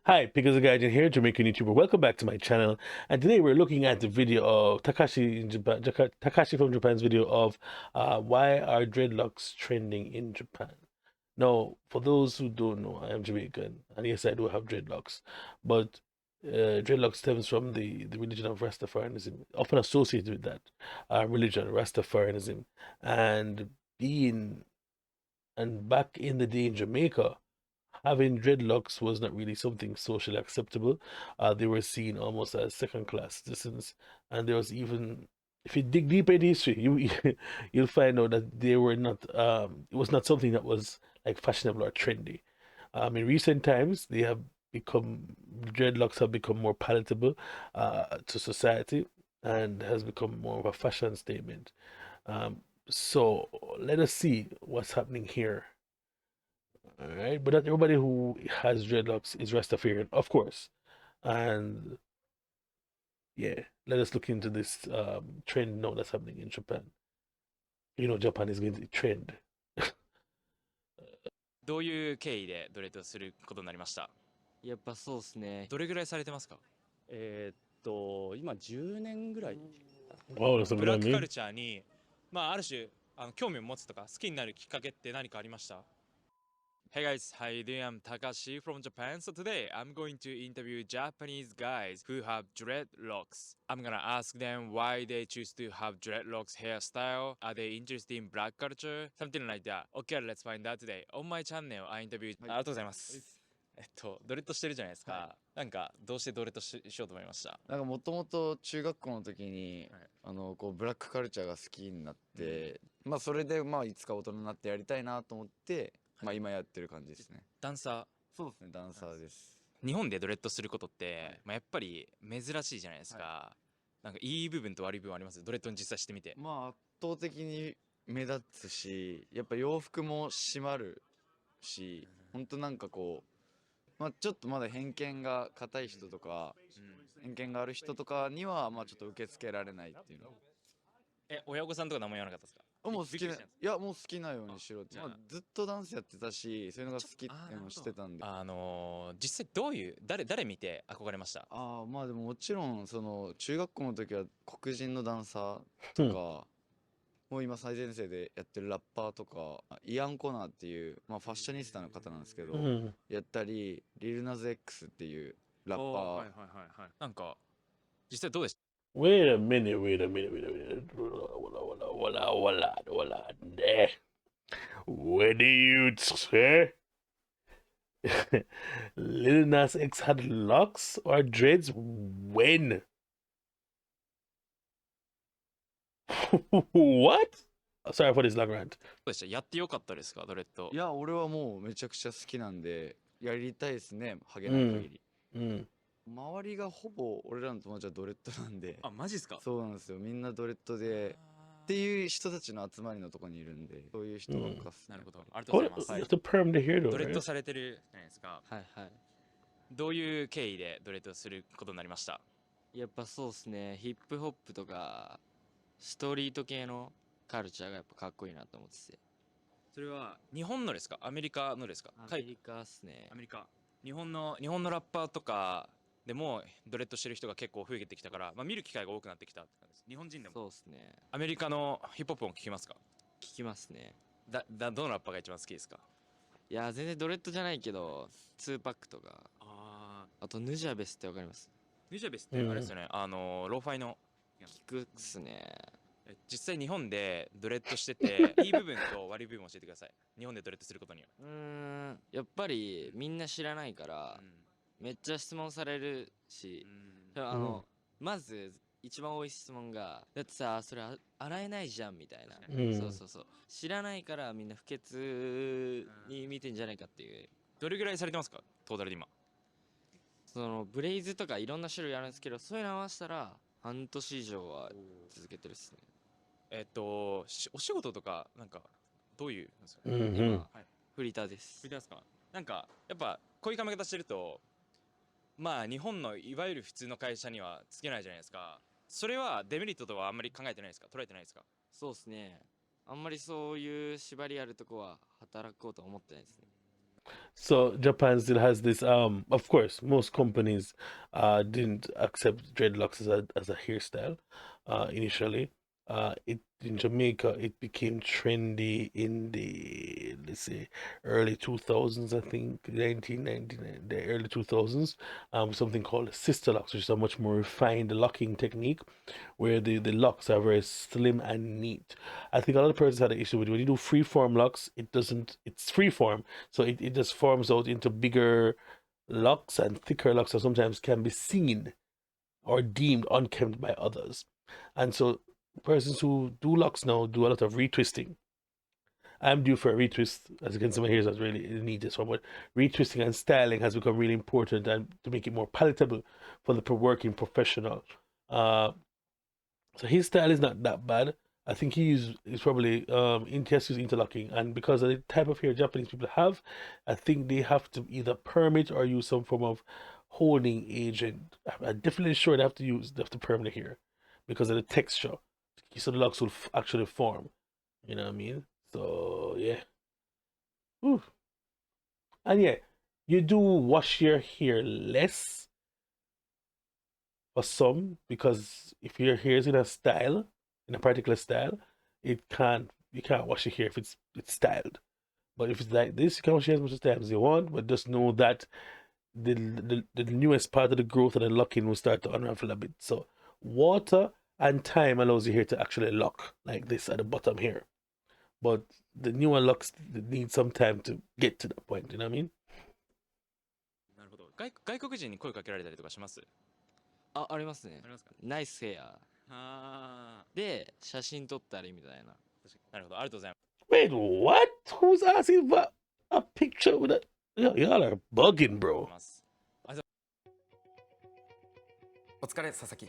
Hi, Pickers the Gaijin here, Jamaican YouTuber. Welcome back to my channel. And today we're looking at the video of Takashi in Japan, Takashi from Japan's video of why are dreadlocks trending in Japan. Now, for those who don't know, I am Jamaican, and yes, I do have dreadlocks, but dreadlocks stems from the religion of Rastafarianism, often associated with that religion, Rastafarianism, and being and back in the day in Jamaica having dreadlocks was not really something socially acceptable. They were seen almost as second class citizens, and there was even, if you dig deep into history, you'll find out that they were not. It was not something that was like fashionable or trendy. In recent times, they have become dreadlocks have become more palatable to society and has become more of a fashion statement. So let us see what's happening here. All right, but not everybody who has dreadlocks is Rastafarian, of course. And yeah, let us look into this trend now that's happening in Japan. You know, Japan is going to trend. どういう経緯でドレッドすることになりました？やっぱそうですね。どれぐらいされてますか？今10年ぐらい。Wow, that's ブラックカ something ルチャーに、ある種興味を持つとか好きになるきっかけって何かありました？ Hey guys, how you doing? I'm Takashi from Japan. So today I'm going to interview Japanese guys who have dreadlocks. I'm gonna ask them why they choose to have dreadlocks hairstyle. Are they interested in black culture? Something like that. Okay, let's find out today. On my channel, I interview... ありがとうございます。ドレッドしてるじゃないですか。はなんか、どうしてドレッドしようと思いました？なんかもともと中学校の時に、はいこうブラックカルチャーが好きになって、まあそれでまあいつか大人になってやりたいなと思って、まあ今やってる感じですね。ダンサそうですね、ダンサーです。ー。日本でドレッドすることって、やっぱり珍しいじゃないですか。なんかいい部分と悪い部分あります？ドレッドに実際してみて。まあ圧倒的に目立つし、やっぱ洋服も締まるし、ほんとなんかこう、まあちょっとまだ偏見が硬い人とか、偏見がある人とかにはまあちょっと受け付けられないっていうの。親御さんとか何も言わなかったですか？もう好きな、いびっくりしたんですやもう好きなようにしろって、じゃあまあ、ずっとダンスやってたし、そういうのが好きっていうのを知ってたんで。実際どういう誰見て憧れました？まあでももちろんその中学校の時は黒人のダンサーとか、もう今最前線でやってるラッパーとか、イアン・コナーっていう、まあ、ファッショニスタの方なんですけど、やったりリルナズ X っていうラッパー、はいなんか実際どうでした？ Wait a minute, wait a minute, wait a minute. Where do you say Lil Nas X had locks or dreads? When? What? Sorry for this long rant. どうでした？やってよかったですか？ドレッド。いや俺はもうめちゃくちゃ好きなんでやりたいですね、ハゲない限り。Mm. 周りがほぼ俺らの友達はドレッドなんで、マジっすか？そうなんですよ、みんなドレッドでっていう人たちの集まりのとこにいるんで、そういう人ばっかっすね。なるほど。ありがとうご What? ざいます。 It's a perm to here though, ドレッド right? されてるじゃないですか。はいはい。どういう経緯でドレッドすることになりました？やっぱそうですね。ヒップホップとかストリート系のカルチャーがやっぱかっこいいなと思ってて。それは日本のですか？アメリカのですか？アメリカっすねア。メリカ。日本のラッパーとかでもドレッドしてる人が結構増えてきたから、見る機会が多くなってきたって感じです。日本人でも。そうっすね。アメリカのヒップホップも聞きますか？聞きますね。どのラッパーが一番好きですか？いや全然ドレッドじゃないけど、ツーパックとか、あとヌジャベスってわかります？ニュージャベスってあれですよね。ローファイの。聞くっすね。実際日本でドレッドしてていい部分と悪い部分を教えてください。日本でドレッドすることには。やっぱりみんな知らないから、めっちゃ質問されるし、まず一番多い質問が、だってさそれ洗えないじゃんみたいな、そう知らないからみんな不潔に見てんじゃないかっていう。どれぐらいされてますか？トータルで今。そのブレイズとかいろんな種類あるんですけど、そういうの合わせたら半年以上は続けてるっすね。お仕事とかなんかどういうなんですかね？ Mm-hmm. 今、フリーターです。見てますか？なんかやっぱこういう髪型してると、日本のいわゆる普通の会社にはつけないじゃないですか。それはデメリットとはあんまり考えてないですか？捉えてないですか？そうっすね。あんまりそういう縛りあるとこは働こうとは思ってないですね。So Japan still has this. Of course, most companies didn't accept dreadlocks as a hairstyle initially. It in Jamaica it became trendy in the, let's say, early 2000s. I think 1999, the early 2000s. Something called sister locks, which is a much more refined locking technique, where the locks are very slim and neat. I think a lot of persons had an issue with when you do free form locks. It doesn't. It's free form, so it just forms out into bigger locks and thicker locks, and sometimes can be seen or deemed unkempt by others. And so persons who do locks now do a lot of retwisting. I'm due for a retwist. As you can see, my hair is really need this one, but retwisting and styling has become really important and to make it more palatable for the working professional. Uh, so his style is not that bad. I think he's probably has to use interlocking, and because of the type of hair Japanese people have, I think they have to either perm it or use some form of holding agent. I'm definitely sure they have to perm the hair because of the texture, so the locks will actually form. You know what I mean? So yeah. Ooh. And yeah, you do wash your hair less for some, because if your hair is in a style, in a particular style, you can't wash your hair if it's styled. But if it's like this, you can wash your hair as much times as you want. But just know that the newest part of the growth and the locking will start to unravel a bit. So water and time allows your hair to actually lock like this at the bottom here. But the newer locks need some time to get to that point. You know what I mean? なるほど。外国人に声かけられたりとかします？あ、ありますね。ありますか？ナイスヘアあで写真撮ったりみたいな。あ、なるほど。ありがとうございます。Wait, what? Who's asking for a picture with a? Y'all are bugging, bro. お疲れ佐々木。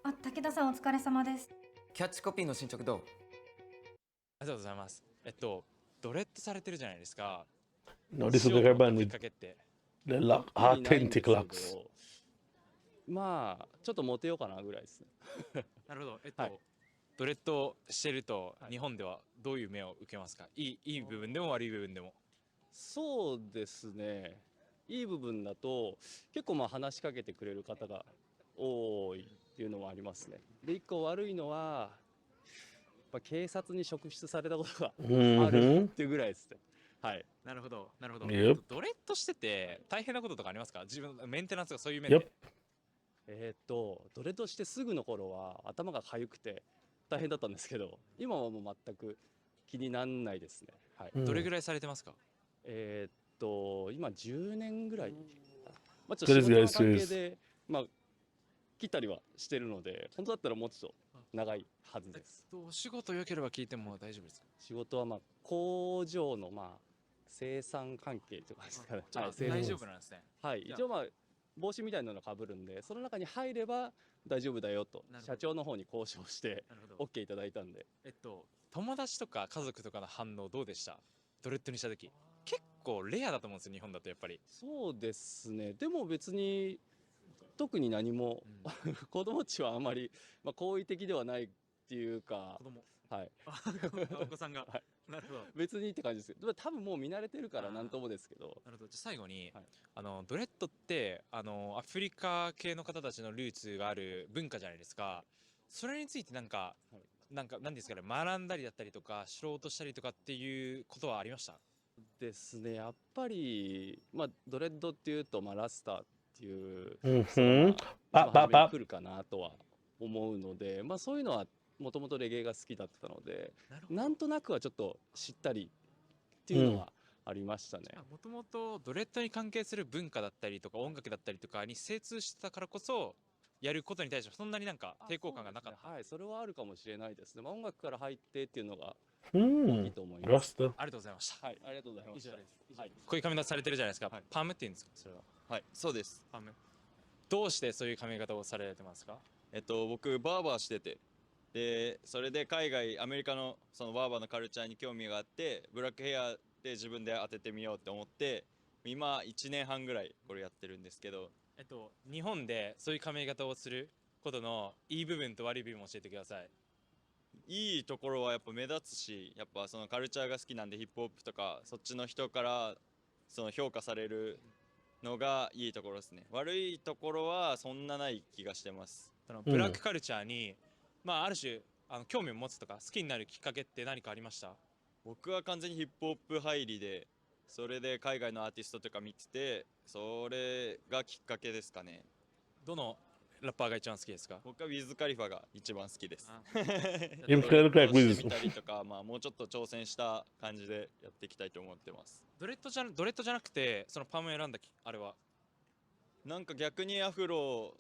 あ、武田さんお疲れ様です。キャッチコピーの進捗どう？ありがとうございます。ドレッドされてるじゃないですか。 No, this is し the ようと hair 思った band きっ with かけって。 the lock, 特にないんです authentic けど locks. まあちょっとモテようかなぐらいですね。なるほど。はいドレッドしてるとはい日本ではどういう目を受けますか？いい部分でも悪い部分でも。そうですね。いい部分だと結構まあ話しかけてくれる方が多いっていうのもありますね。で一個悪いのは、まあ、警察に職質されたことがある Mm-hmm. っていうぐらいですね。はい。なるほど。なるほど。 Yep. ドレッドしてて大変なこととかありますか？自分メンテナンスとかそういう面で。 Yep. ドレッドしてすぐの頃は頭が痒くて大変だったんですけど、今はもう全く気にならないですね。はい。 Mm. どれぐらいされてますか？今10年ぐらい、まあ、ちょ So っと this 仕事 guy の関係 says, で、まあ、切ったりはしてるので、本当だったらもうちょっと長いはずです。お仕事良ければ聞いても大丈夫ですか？仕事はまあ工場のまあ生産関係とかですかね。じゃあはい、生産大丈夫なんですね。はい、じゃあ一応まあ帽子みたいなのかぶるんで、その中に入れば大丈夫だよとなるほど社長の方に交渉してなるほど。 OK いただいたんで、友達とか家族とかの反応どうでした？ドレッドにした時。結構レアだと思うんですよ、日本だとやっぱり。そうですね。でも別に特に何も、子供っちはあんまり、まあ、好意的ではないっていうか子、供。はい、お子さんが。はいなるほど。別にって感じですけど、でも多分もう見慣れてるからなんともですけど、なるほど。じゃあ最後に、はいドレッドってアフリカ系の方たちのルーツがある文化じゃないですか。それについてなんか、なんですかね、学んだりだったりとか知ろうとしたりとかっていうことはありました？ですね。やっぱり、まあ、ドレッドっていうと、まあ、ラスターっていう、 mm-hmm. まあ、 Bop, 一番 bop, 初めに bop. 来るかなとは思うので、まあ、そういうのはもともとレゲエが好きだったので、なるほど。なんとなくはちょっと知ったりっていうのはありましたね。もともとドレッドに関係する文化だったりとか音楽だったりとかに精通してたからこそやることに対してそんなになんか抵抗感がなかった。そうですね。はい、それはあるかもしれないですね。まあ、音楽から入ってっていうのがいい Mm. と思います。 Rasta. ありがとうございました。はい、ありがとうございました。以上です。はい。こういう髪型されてるじゃないですか。はいパームって言うんですか？それは。はい、そうです。パーム。どうしてそういう髪型をされてますか？僕バーバーしてて、でそれで海外アメリカのそのバーバーのカルチャーに興味があって、ブラックヘアで自分で当ててみようって思って、今1年半ぐらいこれやってるんですけど、日本でそういう髪型をすることのいい部分と悪い部分を教えてください。いいところはやっぱ目立つし、やっぱそのカルチャーが好きなんで、ヒップホップとかそっちの人からその評価されるのがいいところですね。悪いところはそんなない気がしてます。そのブラックカルチャーに、まあある種興味を持つとか好きになるきっかけって何かありました？僕は完全にヒップホップ入りで、それで海外のアーティストとか見てて、それがきっかけですかね。どのラッパーが一番好きですか？僕はウィズ・カリファが一番好きです。You look like ドレッド Wiz. してみたりとか、まあもうちょっと挑戦した感じでやっていきたいと思ってます。ドレッドじゃなくてそのパーム選んだあれは？なんか逆にアフロ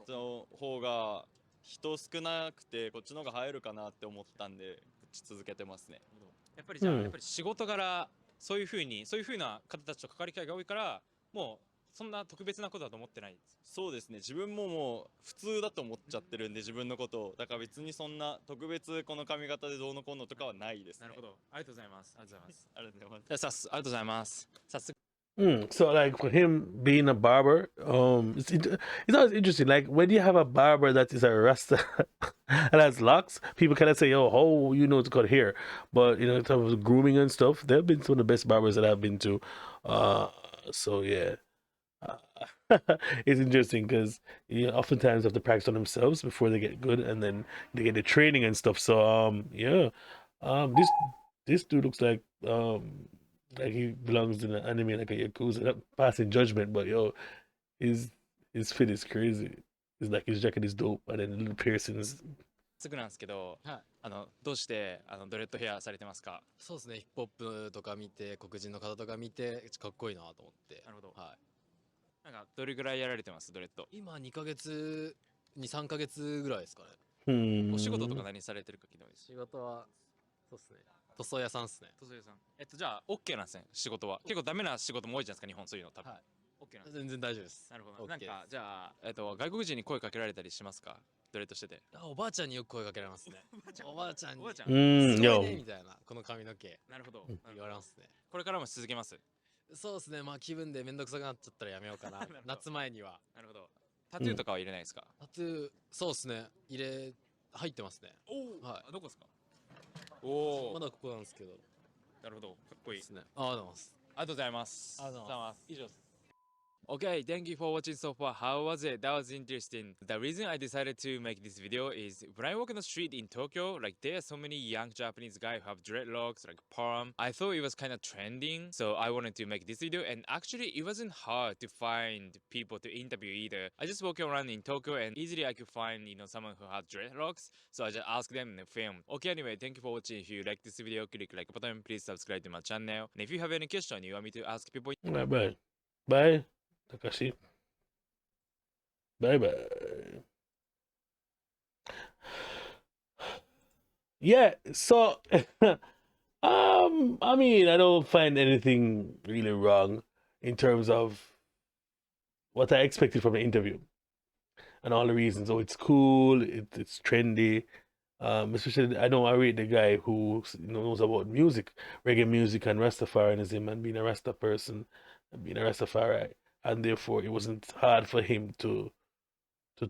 の方が人少なくてこっちの方が映えるかなって思ったんでこっち続けてますね。やっぱりじゃあ、やっぱり仕事柄そういう風な方たちと関わり機会が多いからもうそんな特別なことだと思ってないです。そうですね、自分ももう普通だと思っちゃってるんで自分のことを、だから別にそんな特別この髪型でどうのこうのとかはないですね。なるほど、ありがとうございます。ありがとうございますありがとうございます。じゃあありがとうございます。早速 So like for him being a barber, it's always interesting. Like when you have a barber that is a rasta and has locks, people kind of say, "Oh, how you know to cut hair?" But in terms of grooming and stuff, they've been some of the best barbers that I've been to. So yeah, it's interesting because oftentimes they have to practice on themselves before they get good, and then they get the training and stuff. So yeah, this dude looks like he belongs in an anime like a Yakuza, not passing judgment, but yo, his fit is crazy. It's like his jacket is dope, and then the little piercings. すぐなんですけど、はいどうしてドレッドヘアされてますか？そうですね、ヒップホップとか見て、黒人の方とか見て、かっこいいなと思って。なるほど。はなんかどれぐらいやられてますドレッド？い。今2ヶ月、2、3ヶ月ぐらいですかね。お仕事とか Hmm. 何されてるか聞いてもいいですか？仕事は、そうですね。塗装屋さんですね。塗装屋さん。じゃあ OK なんですね仕事は。結構ダメな仕事も多いじゃないですか日本そういうの多分。はい。 OK なんですね。全然大丈夫です。なるほど。 OK なんかじゃあ外国人に声かけられたりしますか？ドレッドしてて。おばあちゃんによく声かけられますね。おばあちゃんに。おばあちゃん。 Mm, すごい yo. ねみたいな、この髪の毛なるほど。言われますね。これからも続けます。そうですね、まあ気分でめんどくさくなっちゃったらやめようかな。なるほど夏前には。なるほど。タトゥーとかは入れないですか？タトゥー、そうですね、入ってますね。おお。はいどこですか？おお。まだここなんですけど。なるほど。かっこいい。ですね。ありがとうございます。ありがとうございます。ありがとうございます。以上です。Okay, thank you for watching so far. How was it? That was interesting. The reason I decided to make this video is when I walk on the street in Tokyo, like there are so many young Japanese guys who have dreadlocks, like perm. I thought it was kind of trending, so I wanted to make this video. And actually, it wasn't hard to find people to interview either. I just walk around in Tokyo and easily I could find, someone who had dreadlocks. So I just asked them in the film. Okay, anyway, thank you for watching. If you like this video, click like button. Please subscribe to my channel. And if you have any question you want me to ask people, Bye bye. Bye, Takashi. Bye bye. Yeah, so I mean, I don't find anything really wrong in terms of what I expected from the interview and all the reasons. Oh, it's cool, it's trendy. Especially I know I rate the guy who knows about music, reggae music and Rastafarianism and being a Rasta person and being a Rastafari, and therefore it wasn't hard for him to I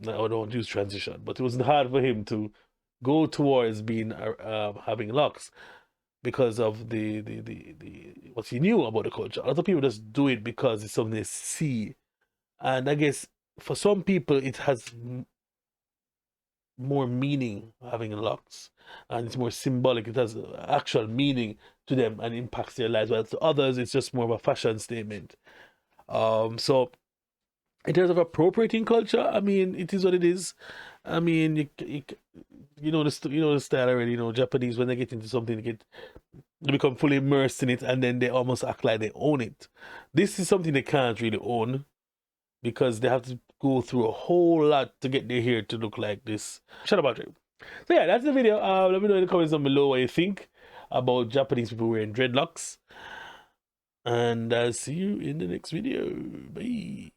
don't use transition, but it wasn't hard for him to go towards being having locks because of the what he knew about the culture. A lot of people just do it because it's something they see, and I guess for some people it has more meaning having locks, and it's more symbolic. It has actual meaning to them and impacts their lives. While to others, it's just more of a fashion statement. So in terms of appropriating culture, I mean, it is what it is. I mean, you know the style already. Japanese, when they get into something, they become fully immersed in it, and then they almost act like they own it. This is something they can't really own because they have to go through a whole lot to get their hair to look like this. Shut up, Patrick. So yeah, that's the video. Let me know in the comments down below what you think about Japanese people wearing dreadlocks. And I'll see you in the next video. Bye.